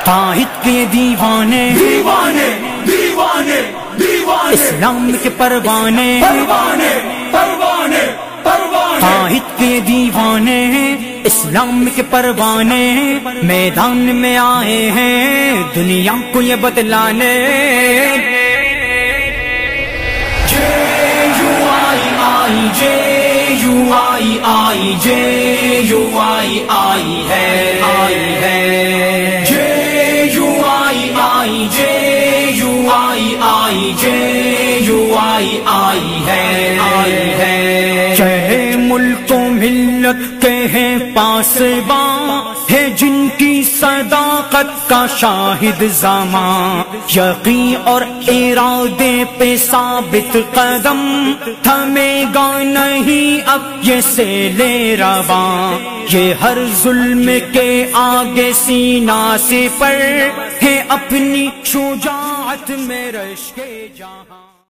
قائد کے دیوانے دیوانے دیوانے دیوانے اسلام کے پروانے پروانے پروانے پروانے قائد کے دیوانے اسلام کے پروانے میدان میں آئے ہیں دنیا کو یہ بدلانے آئی ہے چاہے ملک و ملت کے ہیں پاسباں ہے جن کی صداقت کا شاہد زماں یقین اور ارادے پہ ثابت قدم تھمے گا نہیں اب یہ سیلے رواں یہ ہر ظلم کے آگے سینہ سے پر ہے اپنی شجاعت میں رشک جہاں